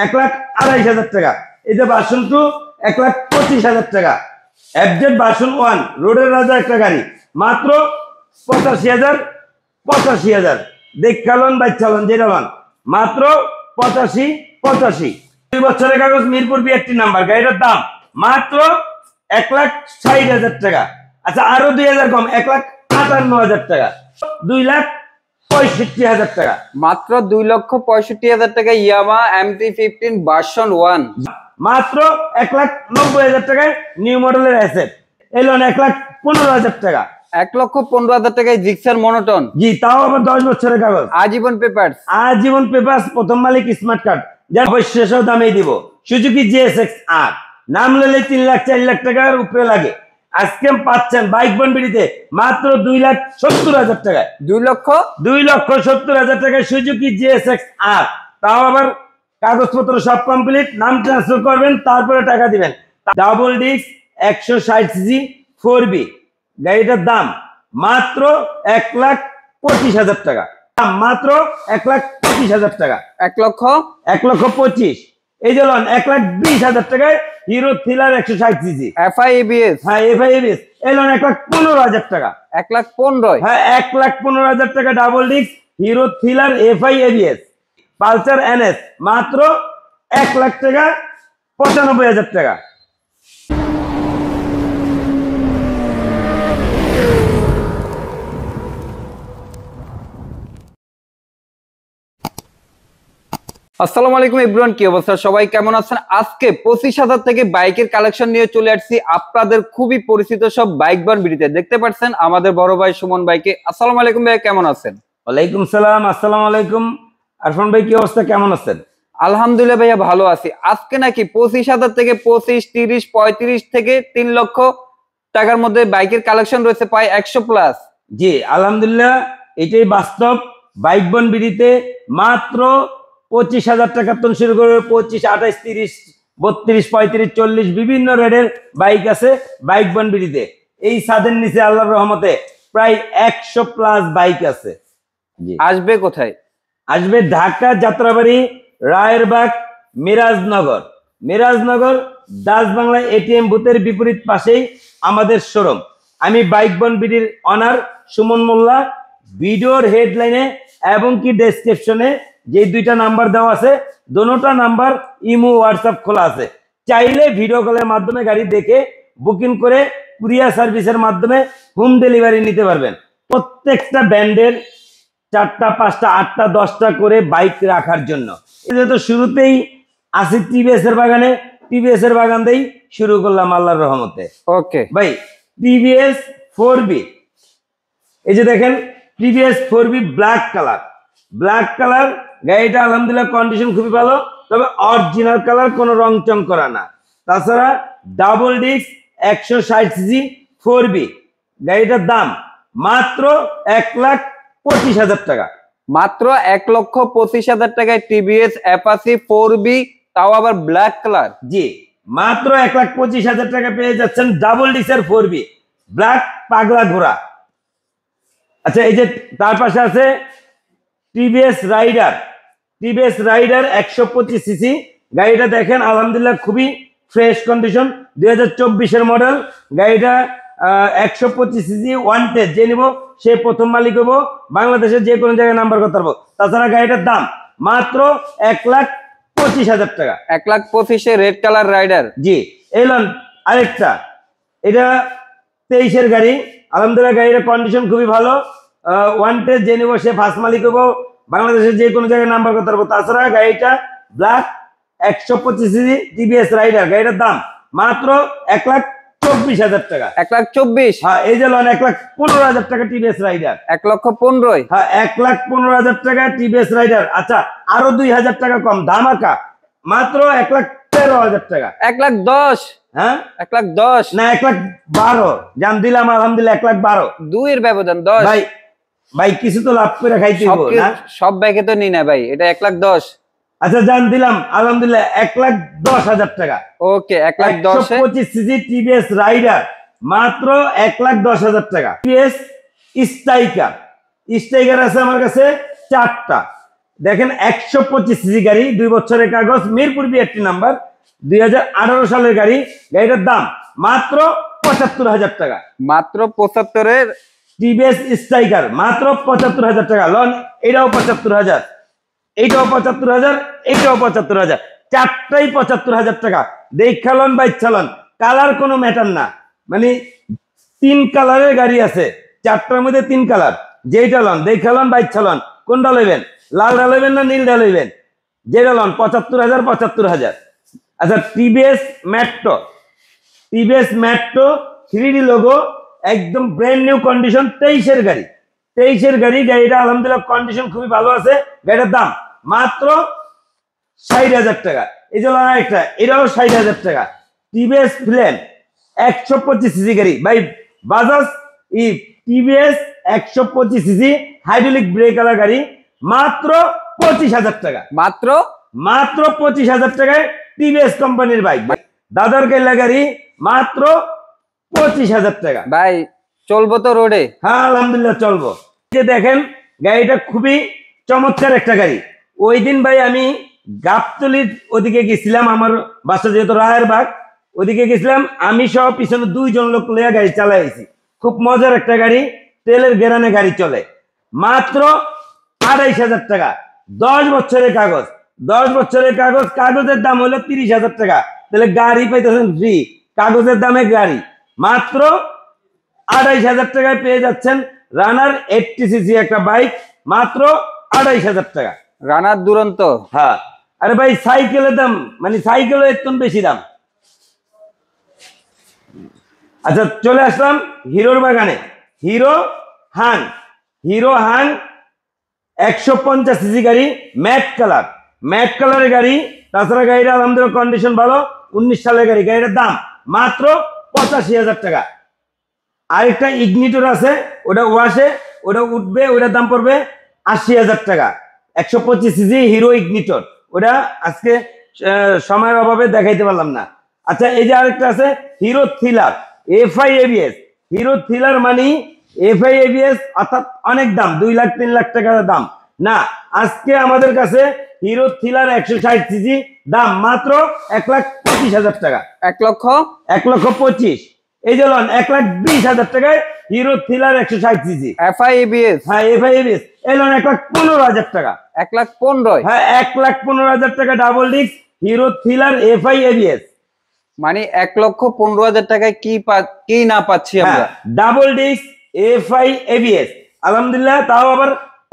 1,28,000 টাকা। এই যে ভার্সন 2 1,25,000 টাকা। এফজেড ভার্সন 1 রোডের রাজা একটা গাড়ি মাত্র 85,000 দেখ চালন বাইক চালন যেটা লন মাত্র 85 2 বছরের কাগজ মিরপুর বিআরটি নাম্বার গাড়িটার দাম মাত্র 1,60,000 টাকা। আচ্ছা আরো 2,000 কম 1,58,000 টাকা 2,65,000 টাকা মাত্র 2,65,000 টাকা ইয়ামাহা MT-15 ভার্সন 1 মাত্র 1,90,000 টাকায় নিউ মডেলের অ্যাসেট এলন 1,15,000 টাকা 1,15,000 টাকায় জিক্সার মনোটন জি তাও আবার 10 বছরের কাগজ আজীবন পেপারস প্রথম মালিক স্মার্ট কার্ড যা অবশ্যই দামেই দিব সুজুকি GSX R নাম লইলে 3 লাখ 4 লাখ টাকার উপরে লাগে আজকে পাচ্ছেন বাইক বনবিড়িতে মাত্র 2,70,000 টাকায় 2,70,000 টাকায় সুজুকি GSX R তাও আবার কাগজপত্র সব কমপ্লিট নাম ট্রান্সফার করবেন তারপরে টাকা দিবেন ডাবল ডিস্ক 160cc 4B গাড়িটার দাম মাত্র 1,25,000 টাকা মাত্র 1,25,000 টাকা 1,25,000 এই যে লন 1,20,000 টাকায় hero thriller 160cc FI ABS হ্যাঁ FI ABS এই লন 1,15,000 টাকা 1,15,000 হ্যাঁ 1,15,000 টাকা double disc hero thriller FI ABS Pulsar NS মাত্র 1,00,000 টাকা 95,000 টাকা আসসালামু আলাইকুম এভরিওয়ান, কি অবস্থা সবাই কেমন আছেন? আজকে 25,000 থেকে বাইকের কালেকশন নিয়ে চলে আসছি আপনাদের খুবই পরিচিত সব বাইক বান ভিডিওতে। দেখতে পাচ্ছেন আমাদের বড় ভাই সুমন ভাইকে। আসসালামু আলাইকুম ভাই, কেমন আছেন? ওয়ালাইকুম সালাম। আসসালামু আলাইকুম আরফান ভাই, কি অবস্থা, কেমন আছেন? আলহামদুলিল্লাহ ভাইয়া ভালো আছি। আজকে নাকি 25,000 থেকে 25, 30, 35 থেকে 3 লক্ষ টাকার মধ্যে বাইকের কালেকশন রয়েছে প্রায় 100 প্লাস। জি আলহামদুলিল্লাহ, এটাই বাস্তব। বাইক বন বিডিতে মাত্র 25,000 টাকা থেকে শুরু করে 25, 28, 30, 32, 35, 40 বিভিন্ন রেটের বাইক আছে বাইক বন বিডিতে। এই ছাদের নিচে আল্লাহর রহমতে প্রায় 100 প্লাস বাইক আছে। আসবে কোথায়? আসবে ঢাকা যাত্রাবাড়ি, রায়েরবাগ, মিরাজনগর দাস বাংলা ATM বুথের বিপরীত পাশেই আমাদের শোরুম। আমি বাইক বন বিডির অনার সুমন মোল্লা। ভিডিওর হেডলাইনে এবং কি ডেসক্রিপশনে যে দুইটা নাম্বার দেওয়া আছে, দোনোটা নাম্বার ইমো হোয়াটসঅ্যাপ খোলা আছে। চাইলে ভিডিও কলের মাধ্যমে গাড়ি দেখে বুকিং করে কুরিয়ার সার্ভিসের মাধ্যমে হোম ডেলিভারি নিতে পারবেন। প্রত্যেকটা ব্র্যান্ডের 4টা, 5টা, 8টা, 10টা করে বাইক রাখার জন্য। যেহেতু শুরুতেই আসি TVS এর বাগানে, TVS এর বাগান দিয়েই শুরু করলাম আল্লাহর রহমতে। ওকে ভাই, TVS 4B, এই যে দেখেন TVS 4B ব্ল্যাক কালার গাড়িটা আলহামদুলিল্লাহ কন্ডিশন খুবই ভালো, তবে অরিজিনাল কালার, কোনো রং চং করা না। তাছাড়া ডাবল ডিস্ক 160cc 4B গাড়িটার দাম মাত্র 1,25,000 টাকা। মাত্র 1,25,000 টাকায় TVS Apache 4B, তাও আবার ব্ল্যাক কালার। জি মাত্র 1,25,000 টাকা পেয়ে যাচ্ছেন ডাবল ডিস্কের 4B ব্ল্যাক পাগলা ঘোড়া। আচ্ছা, এই যে তার পাশে আছে TVS রাইডার 125cc গাড়িটা দেখেন আলহামদুলিল্লাহ খুবই ফ্রেশ কন্ডিশন, 2024 মডেল গাড়িটা। 125cc ওয়ান্টেড, যে নিব সে প্রথম মালিক হবো, বাংলাদেশের যে কোনো জায়গায় নাম্বার করতে পারবো। তাছাড়া গাড়িটার দাম মাত্র 1,25,000 টাকা। 1,25,000 রেড কালার রাইডার। জি এলন আরেকটা, এটা 23-এর গাড়ি। আলহামদুলিল্লাহ গাড়িটার কন্ডিশন খুবই ভালো, ওয়ান্টেড, যে নিব সে ফার্স্ট মালিক হবো, বাংলাদেশের যে কোনো জায়গায় নাম্বার করতে পারবো। তাছাড়া গাড়িটা ব্ল্যাক 125cc TVS রাইডার গাড়িটার দাম মাত্র 1,24,000 টাকা। 1,24,000? হ্যাঁ, এই যে লোন 1,15,000 টাকা TVS রাইডার। 1,15,000? হ্যাঁ, 1,15,000 টাকা TVS রাইডার। আচ্ছা, আরো 2,000 টাকা কম, ধামাকা, মাত্র 1,13,000 টাকা। 1,10,000? হ্যাঁ, 1,10,000 না 1,12,000 জান দিলাম আলহামদুলিল্লাহ। 1,12,000 2 এর ব্যবধান 10। ভাই কিছু তো লাভ করে খাইতে হবে না, সব ব্যাগে তো নি না ভাই, এটা 1,10,000। আচ্ছা জান দিলাম আলহামদুলিল্লাহ 1,10,000 টাকা। ওকে, 1,10,000 125cc TVS রাইডার মাত্র 1,10,000 টাকা। TVS স্ট্রাইকার আছে আমার কাছে 4টা, দেখেন 125 সিসি গাড়ি, 2 বছরের কাগজ, মিরপুর বিআরটি নাম্বার, 2018 সালের গাড়ি। গাড়িটার দাম মাত্র 75,000 টাকা। মাত্র 75-এর টিভিএস স্ট্রাইকার মাত্র 75,000 টাকা। লন এটাও 75,000, এইটাও 75,000, এইটাও 75,000, চারটাই 75,000 টাকা। দেখালন বা ইচ্ছালন, কালার কোনো ম্যাটার না। মানে 3 কালারের গাড়ি আছে, 4টার মধ্যে 3 কালার। যেইটা লন দেখালন বা ইচ্ছালন, কোনটা লইবেন? লালটা লইবেন না নীলটা লইবেন? যেটা লন 75,000, 75,000। আচ্ছা, TVS metro, TVS metro 3D logo, একদম ব্র্যান্ড নিউ কন্ডিশন, 23-এর গাড়ি, 23-এর গাড়ি। গাড়িটা আলহামদুলিল্লাহ কন্ডিশন খুবই ভালো আছে। গাড়িটার দাম মাত্র 60,000 টাকা। এই যে একটা, এটাও 60,000 টাকা। টিভিএস ফ্লেম 125 সিসি গাড়ি ভাই, বাজাজ টিভিএস 125 সিসি হাইড্রোলিক ব্রেকওয়ালা গাড়ি, মাত্র 25,000 টাকা। মাত্র 25,000 টাকায় টিভিএস কোম্পানির বাইক। দাদার গাইলা গাড়ি মাত্র 25,000 টাকা। ভাই চলবো তো রোডে? হ্যাঁ আলহামদুলিল্লাহ চলবো। যে দেখেন গাড়িটা খুবই চমৎকার একটা গাড়ি। ওই দিন ভাই আমি গাবতলির ওদিকে গেছিলাম, আমার বাসা যেহেতু রায়েরবাগ, ওদিকে গেছিলাম। আমি সহ পিছনে 2 জন লোক লইয়া গাড়ি চালাইছি। খুব মজার একটা গাড়ি, তেলের গেরানে গাড়ি চলে। মাত্র 28,000 টাকা, 10 বছরের কাগজ, 10 বছরের কাগজ। কাগজের দাম হলো 30,000 টাকা, তাহলে গাড়ি পাইতেছেন ফ্রি, কাগজের দামে গাড়ি। মাত্র 28,000 টাকায় পেয়ে যাচ্ছেন রানার 80 সিসি একটা বাইক, মাত্র 28,000 টাকা। রানার দুরন্ত। হ্যাঁ, আরে ভাই সাইকেলের দাম, মানে সাইকেলের একদম বেশি দাম। আচ্ছা, চলে আসলাম হিরোর বাগানে। Hero Hang, hero Hang 150 CC গাড়ি, ম্যাট কালার, ম্যাট কালারের গাড়ি। তাছাড়া গাড়িটা আলহামদুলিল্লাহ কন্ডিশন ভালো, 19 সালের গাড়ি। গাড়িটার দাম মাত্র 85,000 টাকা। আরেকটা ইগনিটর আছে, ওটা ওয়াশে, ওটা উঠবে, ওটার দাম পড়বে 80,000 টাকা। 125 সিসি হিরো ইগনিটর, ওটা আজকে সময়ের অভাবে দেখাইতে পারলাম না। আচ্ছা, এই যে আরেকটা আছে hero thriller FI ABS. Hero thriller মানে এফআই এবিএস, অর্থাৎ অনেক দাম, 2 লাখ 3 লাখ টাকার দাম না। আজকে আমাদের কাছে হিরো থ্রিলার 160 সিসি দাম মাত্র 1,25,000 টাকা। 1,25,000। এই যে লন 1,20,000 টাকায় hero thriller 160 CC FI ABS. হ্যাঁ, এফআই এবিএস। এই লন 1,15,000 টাকা। 1,15,000? হ্যাঁ, 1,15,000 টাকা double disc hero thriller FI ABS. মানে 1,15,000 টাকায় কি না পাচ্ছি আমরা? ডাবল ডিস্ক এফআই এবিএস আলহামদুলিল্লাহ, তাও আবার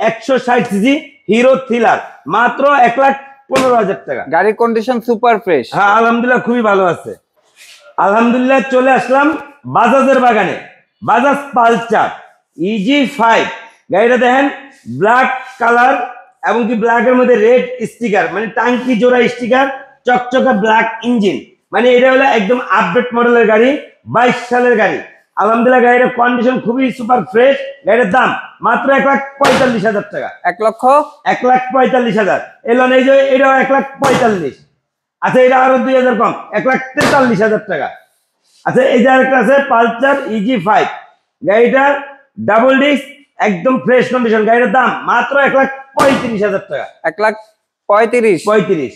160 সিসি হিরো থ্রিলার, মাত্র 1,15,000 টাকা। গাড়ির কন্ডিশন সুপার ফ্রেশ। হ্যাঁ আলহামদুলিল্লাহ খুবই ভালো আছে। আলহামদুলিল্লাহ চলে আসলাম বাজাজের বাগানে। বাজাজ পালসার EG5 গাড়িটা দেখেন, ব্ল্যাক কালার এবং কি ব্ল্যাকের মধ্যে রেড স্টিকার, মানে টাঙ্কি জোড়া স্টিকার, চকচকা ব্ল্যাক ইঞ্জিন। মানে এটা হলো একদম আপডেট মডেলের গাড়ি, 22 সালের গাড়ি। আলহামদুলিল্লাহ গাড়ির কন্ডিশন খুবই সুপার ফ্রেশ। গাড়ির দাম মাত্র 1,45,000 টাকা। 1,45,000? এলন এই যে এটাও 1,45,000। আচ্ছা, এটা আরো 2,000 কম, 1,43,000 টাকা। আচ্ছা, এই যে আরেকটা আছে পালসার EG5 গাড়িটা ডাবল ডিস্ক, একদম ফ্রেশ কন্ডিশন। গাড়িটার দাম মাত্র 1,35,000 টাকা। 1,35,000?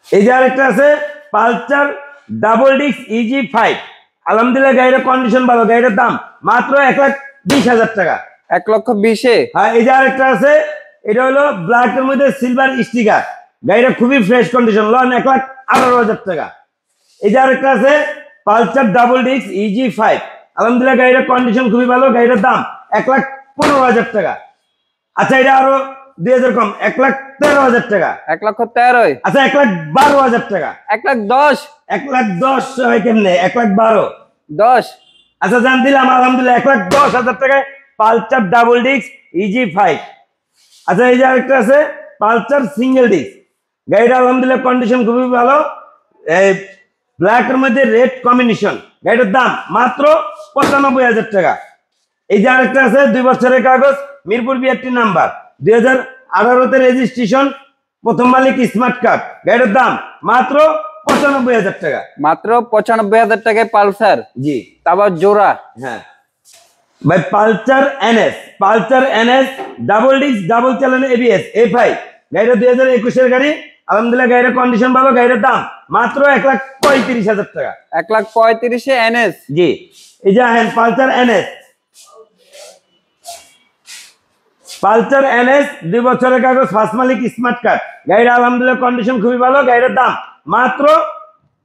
এই যে আরেকটা আছে পালসার ডাবল ডিস্ক EG5 আলহামদুলিল্লাহ গাড়িটার কন্ডিশন ভালো। গাড়িটার দাম মাত্র 1,20,000 টাকা। 1,20,000? হ্যাঁ, এই যে আরেকটা আছে, এটা হলো ব্ল্যাকের মধ্যে সিলভার স্টিকার। গাড়িটা খুবই ফ্রেশ কন্ডিশন, লন 1,18,000 টাকা। এই যে আরেকটা আছে পালসার ডাবল ডিস্ক EG5 আলহামদুলিল্লাহ গাড়িটার কন্ডিশন খুবই ভালো। গাড়িটার দাম 1,15,000 টাকা। আচ্ছা, এটা আরো 2,000 কম, 1,13,000 টাকা। 1,13,000? আচ্ছা, 1,12,000 টাকা। 1,10,000? 1,10,000 হয় কেমনে? 1,12,000। 10? আচ্ছা, জান দিলাম আলহামদুলিল্লাহ 1,10,000 টাকায় পালসার ডাবল ডিস্ক EG5। আচ্ছা, এই যে আরেকটা আছে পালসার সিঙ্গেল ডিস্ক গাড়িটা আলহামদুলিল্লাহ কন্ডিশন খুবই ভালো, ব্ল্যাকের মধ্যে রেড কম্বিনেশন। গাড়িটার দাম মাত্র 95,000 টাকা। এই যে আরেকটা আছে 2 বছরের কাগজ, মিরপুর বিআরটি নাম্বার, 2018-তে রেজিস্ট্রেশন, প্রথম মালিক স্মার্ট কার্ড। গাড়িটার দাম মাত্র 95,000 টাকা। মাত্র 95,000 টাকায় পালসার? জি। তারপর জোড়া? হ্যাঁ, ভাই Pulsar NS double disc double চালানো এবিএস এফআই গাড়িটা 2021 এর গাড়ি। আলহামদুলিল্লাহ গাড়ির কন্ডিশন ভালো, গাড়ির দাম মাত্র 1,35,000 টাকা। 1,35,000 এনএস। জি, এই যে পালসার এনএস 2 বছরের কাগজ, ফার্স্ট মালিক, স্মার্ট কার্ড। গাড়িটা আলহামদুলিল্লাহ কন্ডিশন খুবই ভালো, গাড়ির দাম মাত্র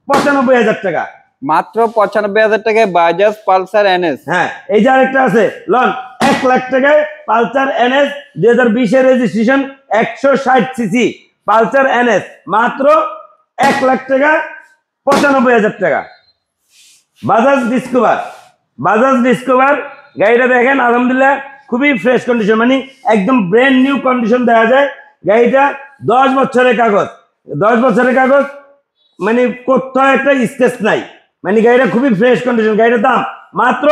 95,000 টাকা। মাত্র 95,000 টাকায় বাজাজ পালসার এনএস। হ্যাঁ, এই যে আরেকটা আছে লন 1 লাখ টাকায় পালসার এনএস 2020 এর রেজিস্ট্রেশন 160 সিসি পালসার এনএস মাত্র 1 লাখ টাকা 95,000 টাকা। বাজাজ ডিসকভার গাড়িটা দেখেন আলহামদুলিল্লাহ খুবই ফ্রেশ কন্ডিশন, মানে একদম ব্র্যান্ড নিউ কন্ডিশন দেখা যায়। গাড়িটা 10 বছরের কাগজ, মানে কোথাও একটা স্কেচ নাই, মানে গাড়িটা খুবই ফ্রেশ কন্ডিশন। গাড়িটার দাম মাত্র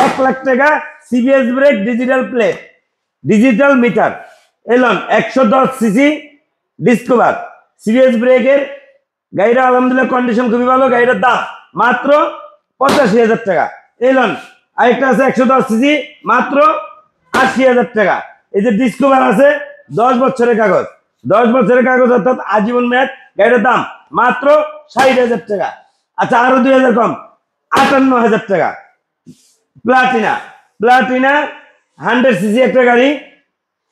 1 লাখ টাকা। CBS brake, digital plate, digital meter, Elon 110 CC discover CBS ব্রেকের গাড়িটা আলহামদুলিল্লাহ কন্ডিশন খুবই ভালো। গাড়িটার দাম মাত্র 85,000 টাকা। এলন আরেকটা আছে 110 সিসি মাত্র 80,000 টাকা। এই যে ডিসকভার আছে 10 বছরের কাগজ অর্থাৎ আজীবন মেয়াদ। গাড়িটার দাম মাত্র 60,000 টাকা। আচ্ছা, আরো 2,000 কম, 58,000 টাকা। প্লাটিনা 100 সিসি একটা গাড়ি,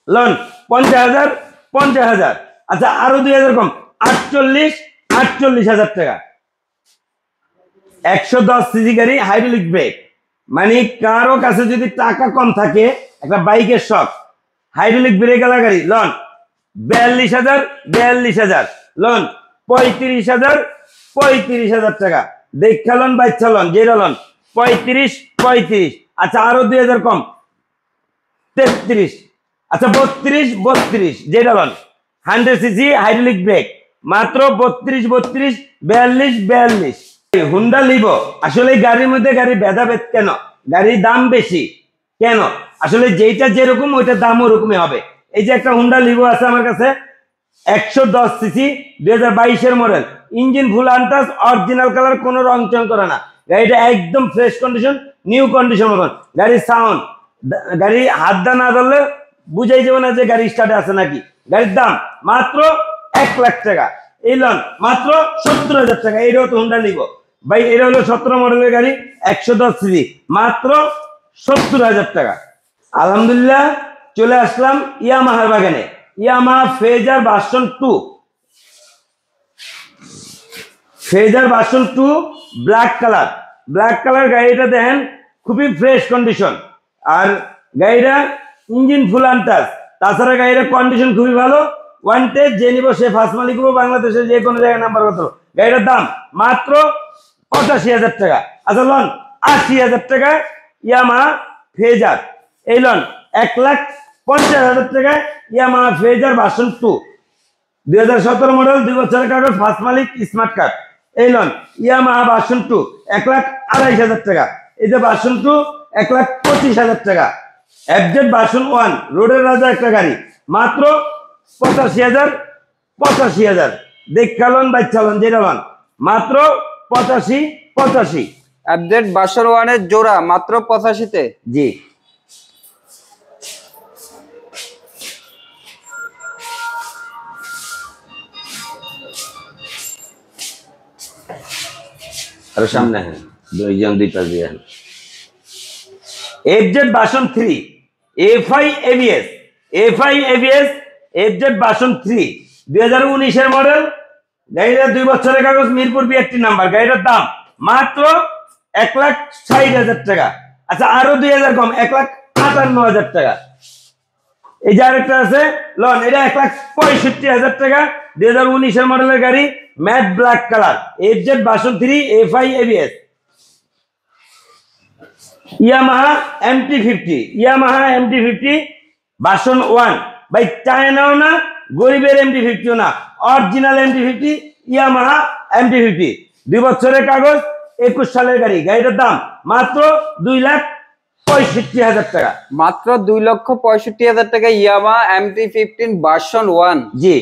লোন 50,000। আচ্ছা, আরো 2,000 কম, 48,000 টাকা। 110 সিসি গাড়ি, হাইড্রোলিক ব্রেক, মানে কারো কাছে যদি টাকা কম থাকে, একটা বাইকের শখ, হাইড্রোলিক ব্রেক আলা গাড়ি, লোন 42,000 লোন 35,000 টাকা। দেখা লোন, বাচ্চা লোন, যেটা লোন 35। আচ্ছা, আরো 2,000 কম, 33। আচ্ছা, 32, যেটা লোন 100 সিসি হাইড্রোলিক ব্রেক মাত্র 32, 42। হুন্ডা লিভো, আসলে গাড়ির মধ্যে গাড়ির ভেদাভেদ কেন, গাড়ির দাম বেশি কেন? আসলে যেটা যেরকম ওইটার দাম ওরকমই হবে। এই যে একটা হুন্ডা লিভো আছে আমার কাছে, 110 সিসি 2022 এর model, engine full untouch, original colour, কোনো রং চং করে না। গাড়িটা একদম ফ্রেশ কন্ডিশন, নিউ কন্ডিশন মতন। গাড়ির সাউন্ড, গাড়ি হাত দা না ধরলে বুঝাই যাবে না যে গাড়ি স্টার্টে আছে নাকি। গাড়ির দাম মাত্র 1 লাখ টাকা। এই লন মাত্র 70,000 টাকা। এইটাও তো হুন্ডা লিভো ভাই, এটা হলো 17 মডেলের গাড়ি, 110 সিসি মাত্র 70,000 টাকা। আলহামদুলিল্লাহ চলে আসলাম ইয়ামাহার বাগানে, Yamaha phasor version 2, black colour. গাড়িটা দেখেন খুবই ফ্রেশ কন্ডিশন, আর গাড়িটা ইঞ্জিন ফুল আনটাচ। তাছাড়া গাড়িটার কন্ডিশন খুবই ভালো। ওয়ান্টেড যে নিব সে ফার্স্ট মালিক হবো, বাংলাদেশের যে কোনো জায়গায় নাম্বার কত। গাড়িটার দাম মাত্র 85,000 টাকা। আচ্ছা, লোন 80,000 টাকা ইয়ামাহা ফেজার। এই লোন 1,50,000 টাকা ইয়ামাহা ফেজার ভার্সন 2, 2017 মডেল, 2 বছরের কাগজ, ফার্স্ট মালিক, স্মার্ট কার্ড। এই লোন ইয়ামাহা ভার্সন 2 1,28,000 টাকা। এই যে ভার্সন 2 1,25,000 টাকা। এফজেড ভার্সন 1 রোডের রাজা একটা গাড়ি মাত্র 85,000। দেখালন বাচ্চালন যেটা লন মাত্র 85। এফজেড ভার্সন 1 এর জোড়া মাত্র 85-তে। জি, আর সামনে হ্যাঁ দুইজন দুই পাশ দিয়ে FZ version 3 FI ABS FZ version 3 2019 এর মডেল। গাড়িটার 2 বছরের কাগজ, মিরপুর বিআরটি নাম্বার। গাড়িটার দাম মাত্র 1,60,000 টাকা। আচ্ছা, আরো 2,000 কম, 1,58,000 টাকা। এই যে আরেকটা আছে লন, এটা 1,65,000 টাকা, 2019 এর মডেলের গাড়ি, matte black colour, FZ version 3 FI ABS. Yamaha MT-50 version 1 ভাই, চায়নাও না, গরিবের MT-50 না, অরিজিনাল MT-50 ইয়ামাহা MT-50, 2 বছরের কাগজ, 21 সালের গাড়ি। গাড়িটার দাম মাত্র 2,65,000 টাকা। মাত্র 2,65,000 টাকা ইয়ামাহা MT-15 ভার্সন 1। জি,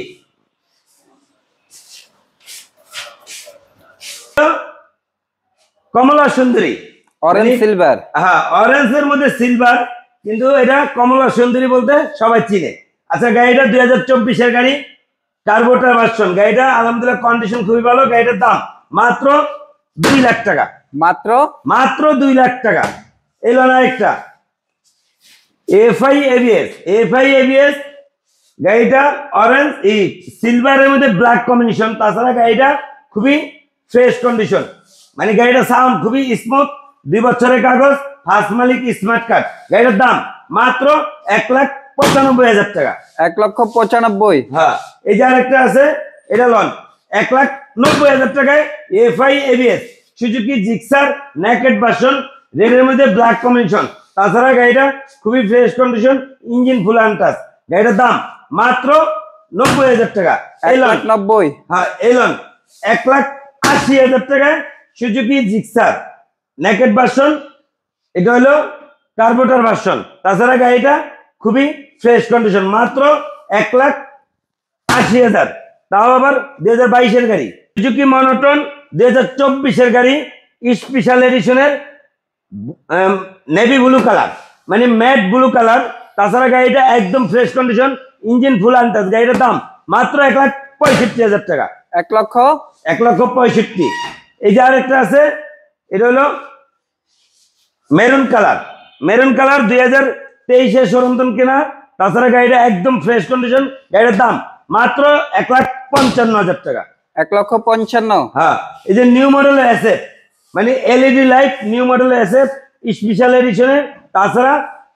কমলা সুন্দরী অরেঞ্জ সিলভার। হ্যাঁ, অরেঞ্জের মধ্যে সিলভার, কিন্তু এটা কমলা সুন্দরী বলতে সবাই চিনে। আচ্ছা, গাড়িটা 2024-এর গাড়ি, কার্বোটার ভার্সন। গাড়িটা আলহামদুলিল্লাহ কন্ডিশন খুবই ভালো। গাড়িটার দাম মাত্র 2 লাখ টাকা। মাত্র মাত্র 2 লাখ টাকা। এলো না একটা এফআই এবিএস। গাড়িটা অরেঞ্জ সিলভারের মধ্যে ব্ল্যাক কম্বিনেশন। তাছাড়া গাড়িটা খুবই ফ্রেশ কন্ডিশন, মানে গাড়িটা সাউন্ড খুবই স্মুথ। 2 বছরের কাগজ, ফার্স্ট মালিক, স্মার্ট কার্ড। গাড়িটার দাম মাত্র 1,95,000 টাকা। 1,95,000। হ্যাঁ, এই যে আরেকটা আছে, এটা লন 1,90,000 টাকায় FI ABS Suzuki Gixxer naked version, রেডের মধ্যে ব্ল্যাক কম্বিনেশন। তাছাড়া গাড়িটা খুবই fresh condition, engine full untouch. গাড়িটার দাম মাত্র 90,000 টাকা। এই লন 1,90,000। হ্যাঁ, এই লন 1,80,000 টাকায় সুজুকি জিক্সার নেকেড ভার্সন। এটা হলো কার্বোটার ভার্সন। তাছাড়া গাড়িটা খুবই ফ্রেশ কন্ডিশন, মাত্র 1,80,000। তাও আবার 2022-এর গাড়ি। সুজুকি মনোটন 2024-এর গাড়ি, স্পেশাল এডিশনের নেভি ব্লু কালার, মানে ম্যাট ব্লু কালার। তাছাড়া গাড়িটা একদম fresh condition, engine full untouch. গাড়িটার দাম মাত্র 1,65,000 টাকা। 1,65,000। এই যে আরেকটা আছে, এটা হলো মেরুন কালার। 2023-এর শোরুম কেনা। তাছাড়া গাড়িটা একদম ফ্রেশ কন্ডিশন। গাড়িটার দাম মাত্র 1,55,000 টাকা। 1,55,000। হ্যাঁ, এই যে নিউ মডেলের অ্যাসেট, মানে এলইডি লাইট, নিউ মডেলের অ্যাসেট, স্পেশাল এডিশনের। তাছাড়া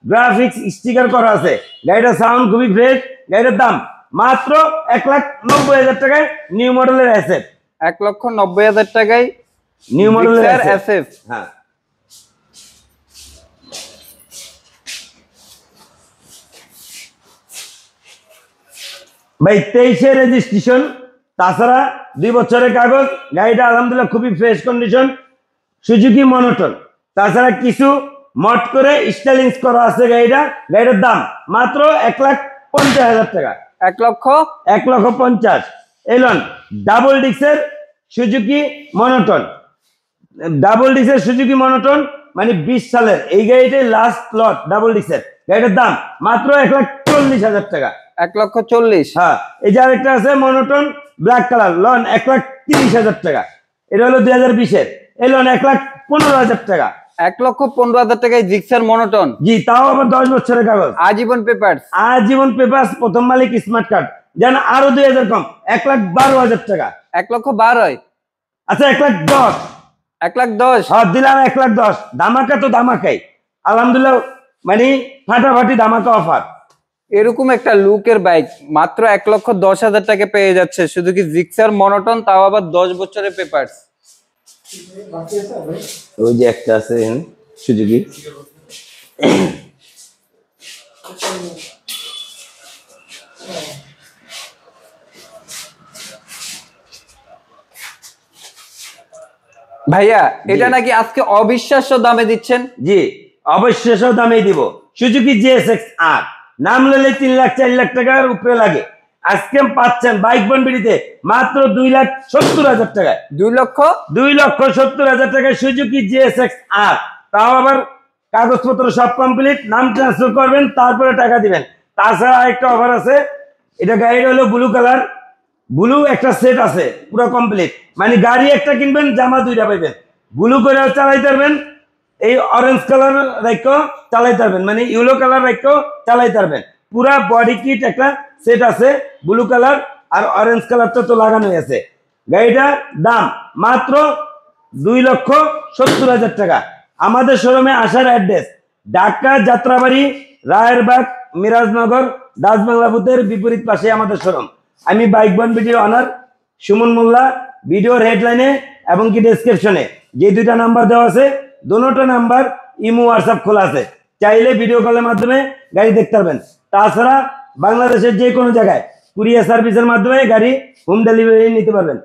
গ্রাফিক্স স্টিকার করা আছে। গাড়িটার সাউন্ড খুবই ফ্রেশ। গাড়িটার দাম মাত্র 1,90,000 টাকায় নিউ মডেলের অ্যাসেট। 1,90,000 টাকায় নিউ মডেলের অ্যাসেট। হ্যাঁ, ভাই 23-এর রেজিস্ট্রেশন। তাছাড়া 2 বছরের কাগজ। গাড়িটা আলহামদুলিল্লাহ খুবই ফ্রেশ কন্ডিশন, সুজুকি মনোটন। তাছাড়া কিছু মড করে স্টাইলিংস করা আছে গাড়িটার দাম মাত্র 1,50,000 টাকা। 1,50,000। এলন ডাবল ডিক্সের সুজুকি মনোটন। মানে 20 সালের এই গাড়িটাই লাস্ট লট ডাবল ডিক্সের। গাড়িটার দাম মাত্র 1,40,000 টাকা। 1,40,000। হ্যাঁ, এই যে আরেকটা আছে মনোটন ব্ল্যাক কালার, লন 1,30,000 টাকা। এটা হলো 2020-এর। এই লন 1,15,000 টাকা। 1,15,000 টাকায় জিক্সার মনোটন। জি, তাও আবার 10 বছরের কাগজ, আজীবন পেপারস। প্রথম মালিক, স্মার্ট কার্ড। যেন আরো 2,000 কম, 1,12,000 টাকা। 1,12,000। আচ্ছা, 1,10,000। 1,10,000। হ্যাঁ, দিলাম 1,10,000। ধামাকা তো ধামাকাই, আলহামদুলিল্লাহ, মানে ফাটাফাটি ধামাকা অফার। এরকম একটা লুকের বাইক মাত্র 1,10,000 টাকা পেয়ে যাচ্ছে শুধু কি জিক্সার মনোটন, তাও আবার 10 বছরের পেপারস। ওই যে একটা আছে সুজুকি। ভাইয়া, এটা নাকি আজকে অবিশ্বাস্য দামে দিচ্ছেন? জি, অবশ্যই দামে দিব। সুজুকি জিএসএক্স আর নাম নিলে 3 লাখ 4 লাখ টাকার উপরে লাগে। আজকে পাচ্ছেন বাইক বনবিড়িতে মাত্র 2,70,000 টাকায়। 2,70,000 টাকায় সুজুকি জিএসএক্স আর। তাও আবার কাগজপত্র সব কমপ্লিট, নাম ট্রান্সফার করবেন, তারপরে টাকা দিবেন। তাছাড়া আরেকটা অফার আছে। এটা গাড়িটা হলো ব্লু কালার, ব্লু একটা সেট আছে পুরো কমপ্লিট, মানে গাড়ি একটা কিনবেন, জামা 2টা পাইবেন। ব্লু করে চালাইতে পারবেন, এই অরেঞ্জ কালার রাখো চালাইতে পারবেন, মানে ইয়েলো কালার রাখো চালাইতে পারবেন। পুরা বডি কিট একটা সেট আছে, ব্লু কালার আর অরেঞ্জ কালারটা তো লাগানোই আছে। গাড়িটার দাম মাত্র 2,70,000 টাকা। আমাদের শোরুমে আসার অ্যাড্রেস ঢাকা যাত্রাবাড়ি, রায়েরবাগ, মিরাজনগর, ডাচ বাংলা বুথের বিপরীত পাশে আমাদের শোরুম। আমি বাইক বন ভিডিও অনার সুমন মোল্লা। ভিডিওর হেডলাইনে এবং কি ডেসক্রিপশনে যে 2টা নাম্বার দেওয়া আছে, দুটো নাম্বার ইমো হোয়াটসঅ্যাপ খোলা আছে। চাইলে ভিডিও কলের মাধ্যমে গাড়ি দেখতে পারবেন। তাছাড়া বাংলাদেশের যে কোনো জায়গায় কুরিয়ার সার্ভিসের মাধ্যমে গাড়ি হোম ডেলিভারি নিতে পারবেন।